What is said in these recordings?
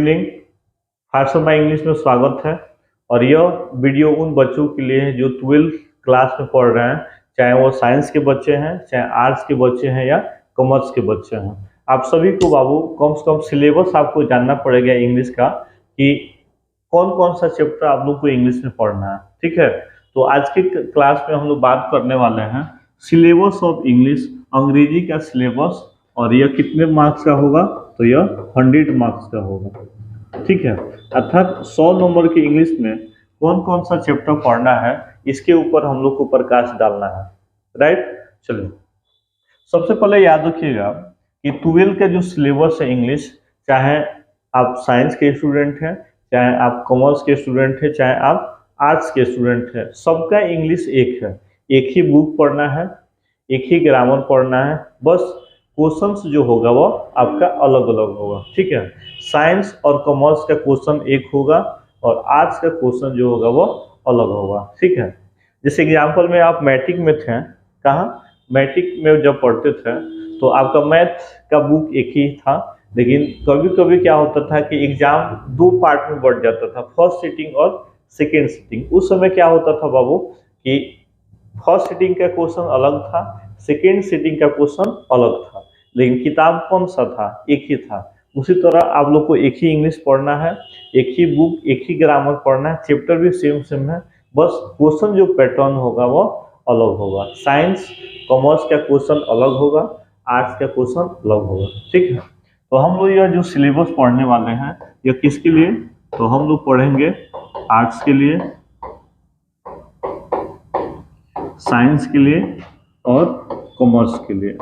Evening. Fast my English में स्वागत है। और यह वीडियो उन बच्चों के लिए है जो 12th क्लास में पढ़ रहे हैं, चाहे वो साइंस के बच्चे हैं, चाहे आर्ट्स के बच्चे हैं या कॉमर्स के बच्चे हैं। आप सभी को बाबू कम से कम सिलेबस आपको जानना पड़ेगा इंग्लिश का, कि कौन कौन सा चैप्टर आप लोग को इंग्लिश में पढ़ना है। ठीक है, तो आज के क्लास में हम लोग बात करने वाले हैं सिलेबस ऑफ इंग्लिश, अंग्रेजी का सिलेबस। और यह कितने मार्क्स का होगा? तो यह 100 मार्क्स का होगा। ठीक है, अर्थात 100 नंबर की इंग्लिश में कौन कौन सा चैप्टर पढ़ना है, इसके ऊपर हम लोग को प्रकाश डालना है। राइट, चलिए सबसे पहले याद रखिएगा कि 12 का जो सिलेबस है इंग्लिश, चाहे आप साइंस के स्टूडेंट हैं, चाहे आप कॉमर्स के स्टूडेंट हैं, चाहे आप आर्ट्स के स्टूडेंट हैं, सबका इंग्लिश एक है। एक ही बुक पढ़ना है, एक ही ग्रामर पढ़ना है, बस क्वेश्चंस जो होगा वो आपका अलग अलग होगा। ठीक है, साइंस और कॉमर्स का क्वेश्चन एक होगा और आर्ट्स का क्वेश्चन जो होगा वो अलग होगा। ठीक है, जैसे एग्जाम्पल में आप मैट्रिक में थे, कहाँ मैट्रिक में जब पढ़ते थे तो आपका मैथ का बुक एक ही था, लेकिन कभी कभी क्या होता था कि एग्जाम दो पार्ट में बढ़ जाता था, फर्स्ट सिटिंग और सेकेंड सिटिंग। उस समय क्या होता था बाबू कि फर्स्ट सिटिंग का क्वेश्चन अलग था, सेकेंड सिटिंग का क्वेश्चन अलग था, लेकिन किताब कौन सा था? एक ही था। उसी तरह आप लोग को एक ही इंग्लिश पढ़ना है, एक ही बुक, एक ही ग्रामर पढ़ना है, चैप्टर भी सेम सेम है, बस क्वेश्चन जो पैटर्न होगा वो अलग होगा। साइंस कॉमर्स का क्वेश्चन अलग होगा, आर्ट्स का क्वेश्चन अलग होगा। ठीक है, तो हम लोग यह जो सिलेबस पढ़ने वाले हैं यह किसके लिए? तो हम लोग पढ़ेंगे आर्ट्स के लिए, साइंस के लिए और कॉमर्स के लिए।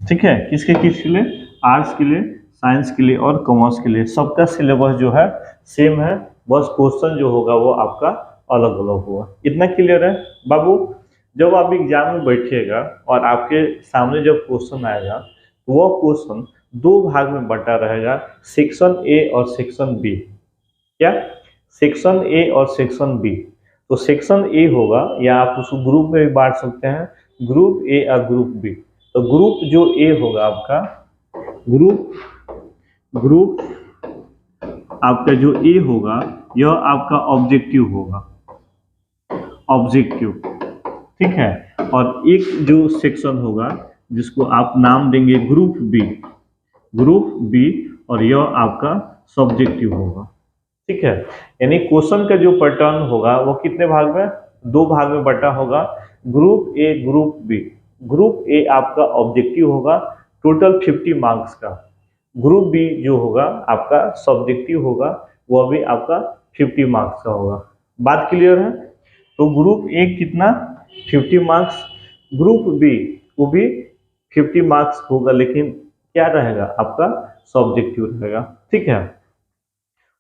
ठीक है, किसके किसके लिए? आर्ट्स के लिए, साइंस के लिए और कॉमर्स के लिए। सबका सिलेबस जो है सेम है, बस क्वेश्चन जो होगा वो आपका अलग अलग होगा। इतना क्लियर है बाबू? जब आप एग्जाम में बैठिएगा और आपके सामने जब क्वेश्चन आएगा तो वह क्वेश्चन दो भाग में बटा रहेगा, सेक्शन ए और सेक्शन बी। क्या? सेक्शन ए और सेक्शन बी। तो सेक्शन ए होगा, या आप उसको ग्रुप में भी बांट सकते हैं, ग्रुप ए और ग्रुप बी। तो ग्रुप जो ए होगा आपका, ग्रुप आपका जो ए होगा यह आपका ऑब्जेक्टिव होगा, ऑब्जेक्टिव। ठीक है, और एक जो सेक्शन होगा जिसको आप नाम देंगे ग्रुप बी, ग्रुप बी, और यह आपका सब्जेक्टिव होगा। ठीक है, यानी क्वेश्चन का जो पैटर्न होगा वो कितने भाग में? दो भाग में बटा होगा, group A group B. Group A आपका ऑब्जेक्टिव होगा, टोटल 50 मार्क्स का। ग्रुप बी जो होगा आपका सब्जेक्टिव होगा, वह भी आपका 50 मार्क्स का होगा। बात क्लियर है? तो ग्रुप ए कितना? 50 मार्क्स, ग्रुप बी वो भी 50 मार्क्स होगा, लेकिन क्या रहेगा? आपका सब्जेक्टिव रहेगा। ठीक है,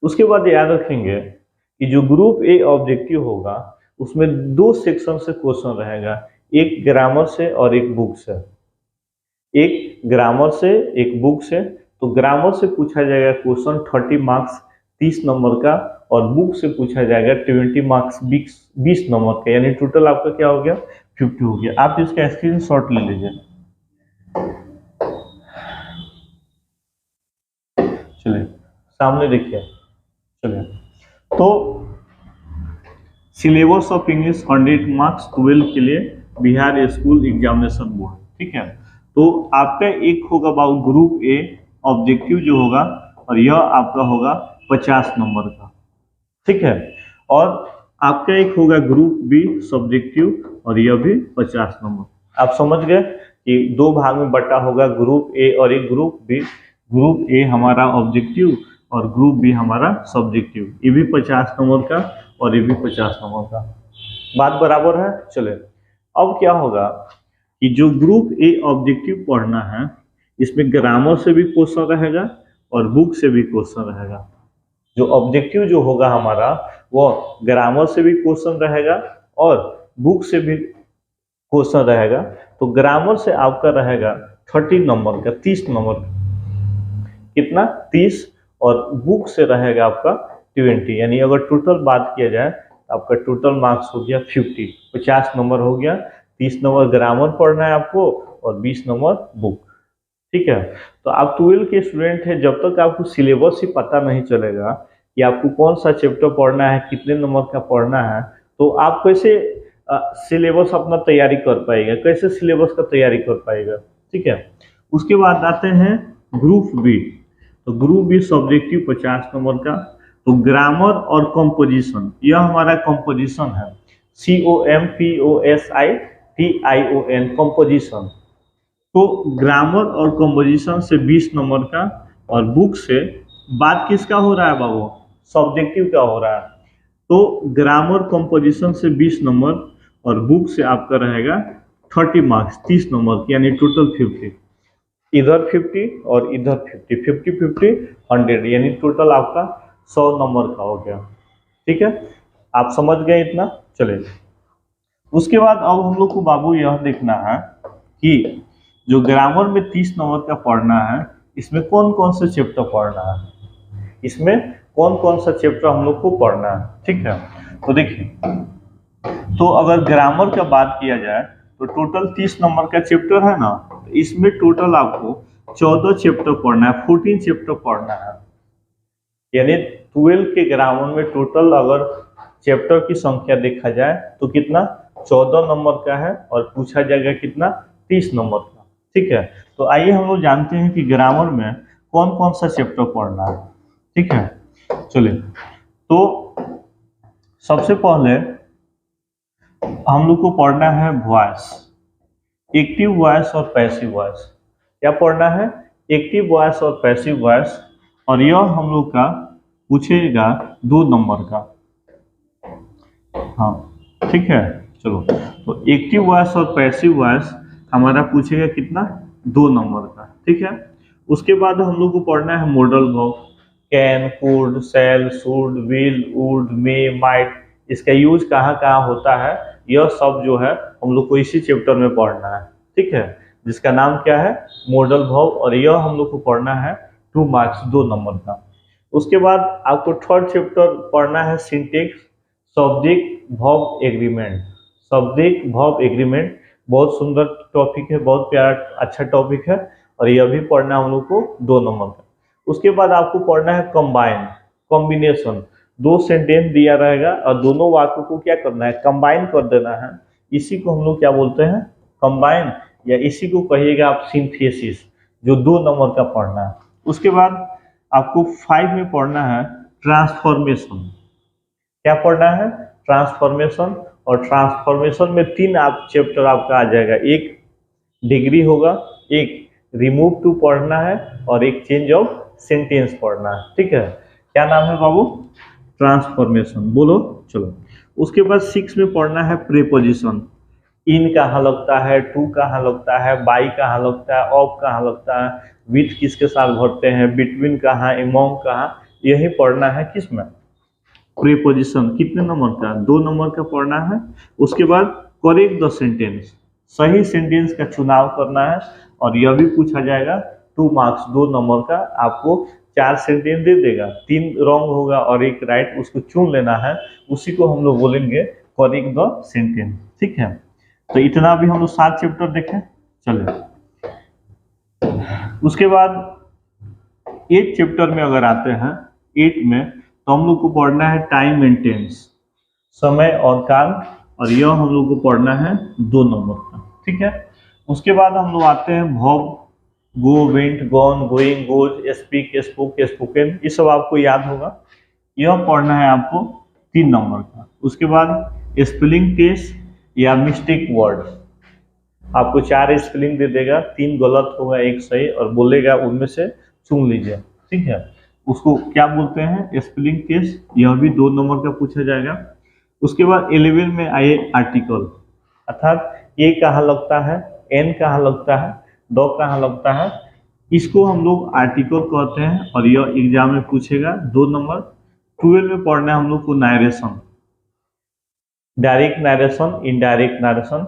उसके बाद याद रखेंगे कि जो ग्रुप ए ऑब्जेक्टिव होगा उसमें दो सेक्शन से क्वेश्चन रहेगा, एक ग्रामर से और एक बुक से। एक ग्रामर से, एक बुक से। तो ग्रामर से पूछा जाएगा क्वेश्चन 30 मार्क्स 30 नंबर का, और बुक से पूछा जाएगा 20 मार्क्स 20 नंबर का, यानी टोटल आपका क्या हो गया? 50 हो गया। आप इसका स्क्रीनशॉट ले लीजिए। चलिए सामने देखिए। चलिए, तो सिलेबस ऑफ इंग्लिश 100 मार्क्स 12 के लिए, बिहार स्कूल एग्जामिनेशन बोर्ड। ठीक है, तो आपका एक होगा बाबू ग्रुप ए ऑब्जेक्टिव जो होगा, और यह आपका होगा 50 नंबर का। ठीक है, और आपका एक होगा ग्रुप बी सब्जेक्टिव, और यह भी 50 नंबर। आप समझ गए कि दो भाग में बटा होगा, ग्रुप ए और एक ग्रुप बी। ग्रुप ए हमारा ऑब्जेक्टिव और ग्रुप बी हमारा सब्जेक्टिव। ये भी 50 नंबर का और ये भी 50 नंबर का। बात बराबर है? चले, अब क्या होगा कि जो ग्रुप ए ऑब्जेक्टिव पढ़ना है, इसमें ग्रामर से भी क्वेश्चन रहेगा और बुक से भी क्वेश्चन रहेगा। जो ऑब्जेक्टिव जो होगा हमारा वो ग्रामर से भी क्वेश्चन रहेगा और बुक से भी क्वेश्चन रहेगा। तो ग्रामर से आपका रहेगा 30 नंबर का, 30 नंबर का। कितना? 30, और बुक से रहेगा आपका 20। यानी अगर टोटल बात किया जाए तो आपका टोटल मार्क्स हो गया 50 नंबर हो गया। 30 नंबर ग्रामर पढ़ना है आपको और 20 नंबर बुक। ठीक है। तो आप 12 के स्टूडेंट हैं, जब तक आपको सिलेबस ही पता नहीं चलेगा कि आपको कौन सा चैप्टर पढ़ना है, कितने नंबर का पढ़ना है, तो आप कैसे सिलेबस अपना तैयारी कर पाएगा, कैसे सिलेबस का तैयारी कर पाएगा। ठीक है। उसके बाद आते हैं ग्रुप बी। तो ग्रुप बी सब्जेक्टिव 50 नंबर का। तो ग्रामर और कंपोजिशन, यह हमारा कंपोजिशन है, COMPOSITION, कंपोजिशन। तो ग्रामर और कंपोजिशन से 20 नंबर का, और बुक से बात किसका हो रहा है बाबू, सब्जेक्टिव का हो रहा है। तो ग्रामर कंपोजिशन से 20 नंबर और बुक से आपका रहेगा 30 मार्क्स, 30 नंबर की, यानी टोटल 50। इधर 50 और इधर 50, 50 50 100, यानी टोटल आपका 100 नंबर का हो गया। ठीक है, आप समझ गए इतना। चलिए, उसके बाद अब हम लोग को बाबू यह देखना है कि जो ग्रामर में 30 नंबर का पढ़ना है, इसमें कौन कौन से चैप्टर पढ़ना है, इसमें कौन कौन सा चैप्टर हम लोग को पढ़ना है। ठीक है, तो देखिए, तो अगर ग्रामर का बात किया जाए तो टोटल 30 नंबर का चैप्टर है ना, तो इसमें टोटल आपको 14 चैप्टर पढ़ना है, 14 चैप्टर पढ़ना है। यानी 12 के ग्रामर में टोटल अगर चैप्टर की संख्या देखा जाए तो कितना, 14 नंबर का है, और पूछा जाएगा कितना, 30 नंबर का। ठीक है, तो आइए हम लोग जानते हैं कि ग्रामर में कौन कौन सा चैप्टर पढ़ना है। ठीक है, चलिए, तो सबसे पहले हम लोग को पढ़ना है वॉइस, एक्टिव वॉइस और पैसिव वॉइस। क्या पढ़ना है, एक्टिव वॉइस और पैसिव वॉइस, और यह हम लोग का पूछेगा 2 नंबर का। हाँ, ठीक है, चलो, तो एक्टिव वॉइस और पैसिव वॉइस हमारा पूछेगा कितना, 2 नंबर का। ठीक है, उसके बाद हम लोग को पढ़ना है modal verb, can, could, shall, should, will, would, may, might, इसका यूज कहाँ कहाँ होता है, यह सब जो है हम लोग को इसी चैप्टर में पढ़ना है। ठीक है, जिसका नाम क्या है, मॉडल वर्ब, और यह हम लोग को पढ़ना है 2 मार्क्स, 2 नंबर का। उसके बाद आपको थर्ड चैप्टर पढ़ना है syntax, subject verb agreement. Subject verb agreement बहुत सुंदर टॉपिक है, बहुत प्यारा अच्छा टॉपिक है, और यह भी पढ़ना है हम लोग को 2 नंबर का। उसके बाद आपको पढ़ना है कंबाइन, कॉम्बिनेशन, 2 सेंटेंस दिया रहेगा और दोनों वाक्यों को क्या करना है, कंबाइन कर देना है। इसी को हम लोग क्या बोलते हैं, कंबाइन, या इसी को कहिएगा आप सिंथेसिस, जो 2 नंबर का पढ़ना है। उसके बाद आपको 5 में पढ़ना है ट्रांसफॉर्मेशन। क्या पढ़ना है, ट्रांसफॉर्मेशन, और ट्रांसफॉर्मेशन में 3 आप चैप्टर आपका आ जाएगा, एक डिग्री होगा, एक रिमूव टू पढ़ना है, और एक चेंज ऑफ सेंटेंस पढ़ना है। ठीक है, क्या नाम है बाबू, ट्रांसफॉर्मेशन, बोलो। चलो, उसके बाद 6 में पढ़ना है प्रीपोजिशन, इन कहाँ लगता है, टू कहाँ लगता है, बाई कहाँ लगता है, ऑफ कहाँ लगता है, विथ किसके साथ भरते हैं, बिटवीन कहाँ, अमॉन्ग कहाँ, यही पढ़ना है किसमें, प्रीपोजिशन। कितने नंबर का, 2 नंबर का पढ़ना है। उसके बाद करेक्ट द सेंटेंस, सही सेंटेंस का चुनाव करना है, और यह भी पूछा जाएगा 2 मार्क्स, 2 नंबर का। आपको 4 सेंटेंस दे देगा, 3 रॉन्ग होगा और एक राइट, उसको चुन लेना है, उसी को हम लोग बोलेंगे करेक्ट द सेंटेंस। ठीक है, तो इतना भी हम लोग 7 चैप्टर देखें। चलिए, उसके बाद 8 चैप्टर में अगर आते हैं, 8 में तो हम लोग को पढ़ना है टाइम एंड टेंस, समय और काल, और यह हम लोग को पढ़ना है 2 नंबर का। ठीक है, उसके बाद हम लोग आते हैं verb, go, went, gone, going, goes, speak, spoke, spoken, ये सब आपको याद होगा, यह पढ़ना है आपको 3 नंबर का। उसके बाद स्पेलिंग टेस्ट या मिस्टेक वर्ड, आपको 4 स्पेलिंग दे देगा, 3 गलत होगा, 1 सही, और बोलेगा उनमें से चुन लीजिए। ठीक है, उसको क्या बोलते हैं, स्पेलिंग टेस्ट, यह भी 2 नंबर का पूछा जाएगा। उसके बाद 11 में आए आर्टिकल, अर्थात ए कहाँ लगता है, एन कहाँ लगता है, द कहाँ लगता है, इसको हम लोग आर्टिकल कहते हैं, और यह एग्जाम में पूछेगा 2 नंबर। 12 में पढ़ना है हम लोग को narration, direct narration, indirect narration,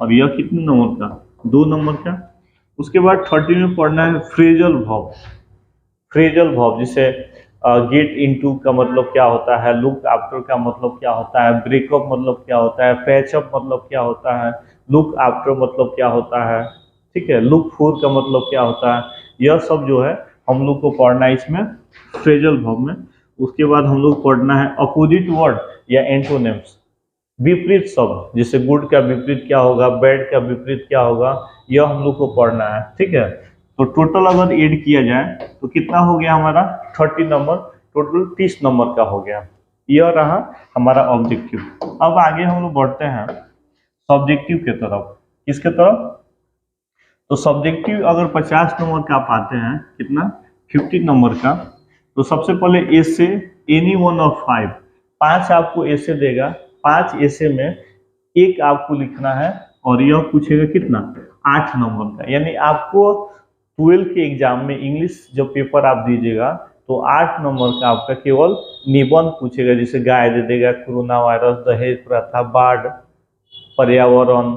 और यह कितने नंबर का, 2 नंबर का। उसके बाद 13 में पढ़ना है फ्रेजल वर्ब, फ्रेजल वर्ब, जिसे गेट इनटू का मतलब क्या होता है, लुक आफ्टर का मतलब क्या होता है, ब्रेकअप मतलब क्या होता है, पैचअप मतलब क्या होता है, लुक आफ्टर मतलब क्या होता है, ठीक है। लुक फॉर का मतलब क्या होता है, यह सब जो है हम लोग को पढ़ना है इसमें फ्रेजल वर्ब में। उसके बाद हम लोग पढ़ना है अपोजिट वर्ड या एंटोनिम्स, विपरीत शब्द, जैसे गुड का विपरीत क्या होगा, बैड का विपरीत क्या होगा, यह हम लोग को पढ़ना है, ठीक है। तो टोटल अगर ऐड किया जाए तो कितना हो गया हमारा 30 नंबर, टोटल 30 नंबर का हो गया। यह रहा हमारा ऑब्जेक्टिव। अब आगे हम लोग बढ़ते हैं सब्जेक्टिव के तरफ। किसके तरफ, तो सब्जेक्टिव अगर 50 नंबर का आप आते हैं, कितना 50 नंबर का, तो सबसे पहले एसे एनी वन ऑफ 5, 5 आपको एसे देगा, 5 एसे में एक आपको लिखना है और यह पूछेगा कितना 8 नंबर का। यानी आपको 12 के एग्जाम में इंग्लिश जब पेपर आप दीजिएगा तो 8 नंबर का आपका केवल निबंध पूछेगा, जैसे गाय दे देगा, कोरोना वायरस, दहेज प्रथा, बाढ़, पर्यावरण,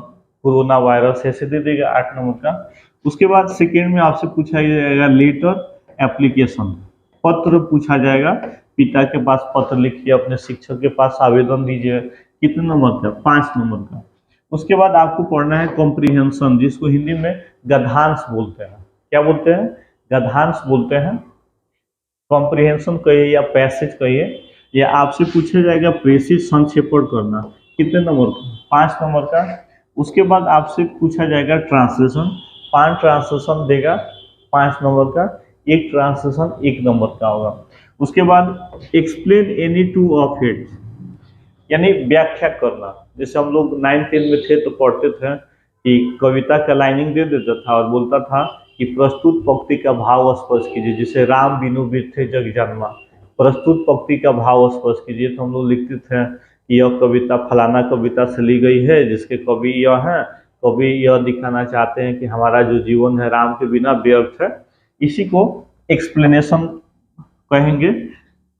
कोरोना वायरस, ऐसे दे देगा 8 नंबर का। उसके बाद सेकेंड में आपसे पूछा जाएगा लेटर एप्लीकेशन, पत्र पूछा जाएगा, पिता के पास पत्र लिखिए, अपने शिक्षक के पास आवेदन दीजिए, कितने नंबर का 5 नंबर का। उसके बाद आपको पढ़ना है कॉम्प्रिहेंशन, जिसको हिंदी में गद्यांश बोलते हैं। क्या बोलते हैं, गद्यांश बोलते हैं। कॉम्प्रिहेंशन कहिए या पैसेज कहिए, या आपसे पूछा जाएगा प्रेसिस संक्षेपण करना, कितने नंबर का 5 नंबर का। उसके बाद आपसे पूछा जाएगा ट्रांसलेशन, 5 ट्रांसलेशन देगा 5 नंबर का, एक ट्रांसलेशन 1 नंबर का होगा। उसके बाद explain any two of it, यानी व्याख्या करना। जैसे हम लोग 9-10 में थे तो पढ़ते थे कि कविता का लाइनिंग दे देता था और बोलता था कि प्रस्तुत पंक्ति का भाव स्पष्ट कीजिए, जैसे राम बिनु बिरथे जग जन्मा, प्रस्तुत पंक्ति का भाव स्पष्ट कीजिए। तो हम लोग लिखते थे कि यह कविता फलाना कविता से ली गई है, जिसके कवि यह है, कवि यह दिखाना चाहते हैं कि हमारा जो जीवन है राम के बिना व्यर्थ है। इसी को एक्सप्लेनेशन कहेंगे।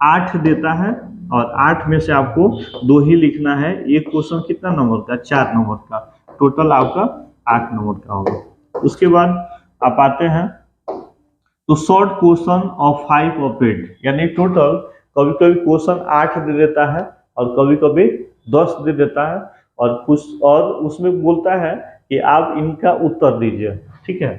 8 देता है और 8 में से आपको 2 ही लिखना है। एक क्वेश्चन कितना नंबर का, 4 नंबर का, टोटल आपका 8 नंबर का होगा। उसके बाद आप आते हैं तो शॉर्ट क्वेश्चन ऑफ 5 ऑफ 8, यानी टोटल कभी कभी क्वेश्चन 8 दे देता है और कभी कभी 10 दे देता है, और कुछ और उसमें बोलता है कि आप इनका उत्तर दीजिए, ठीक है।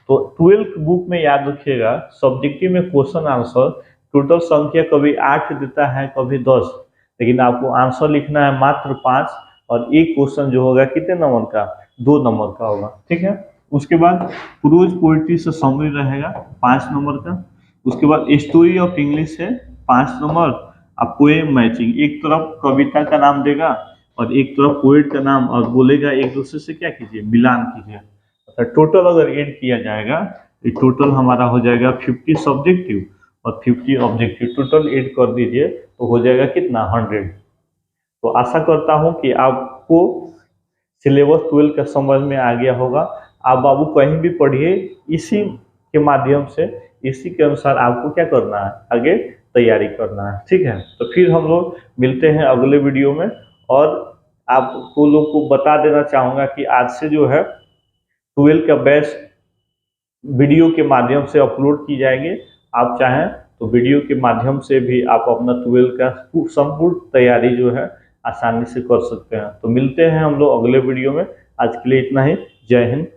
तो 12th बुक में याद रखिएगा, सब्जेक्टिव में क्वेश्चन आंसर टोटल संख्या कभी 8 देता है, कभी 10, लेकिन आपको आंसर लिखना है मात्र 5, और एक क्वेश्चन जो होगा कितने नंबर का, 2 नंबर का होगा, ठीक है। उसके बाद प्रोज पोइट्री से समरी रहेगा 5 नंबर का। उसके बाद स्टोरी ऑफ इंग्लिश है 5 नंबर। अब पोएम मैचिंग, एक तरफ कविता का नाम देगा और एक तरफ पोएट का नाम, और बोलेगा एक दूसरे से क्या कीजिए, मिलान कीजिए। तो टोटल अगर ऐड किया जाएगा तो टोटल हमारा हो जाएगा 50 सब्जेक्टिव और 50 ऑब्जेक्टिव, टोटल ऐड कर दीजिए तो हो जाएगा कितना 100। तो आशा करता हूँ कि आपको सिलेबस 12 का समझ में आ गया होगा। आप बाबू कहीं भी पढ़िए, इसी के माध्यम से, इसी के अनुसार आपको क्या करना है, आगे तैयारी करना है, ठीक है। तो फिर हम लोग मिलते हैं अगले वीडियो में, और आपको लोग को बता देना चाहूँगा कि आज से जो है 12 का बैच वीडियो के माध्यम से अपलोड की जाएंगे। आप चाहें तो वीडियो के माध्यम से भी आप अपना 12 का संपूर्ण तैयारी जो है आसानी से कर सकते हैं। तो मिलते हैं हम लोग अगले वीडियो में। आज के लिए इतना ही। जय हिंद।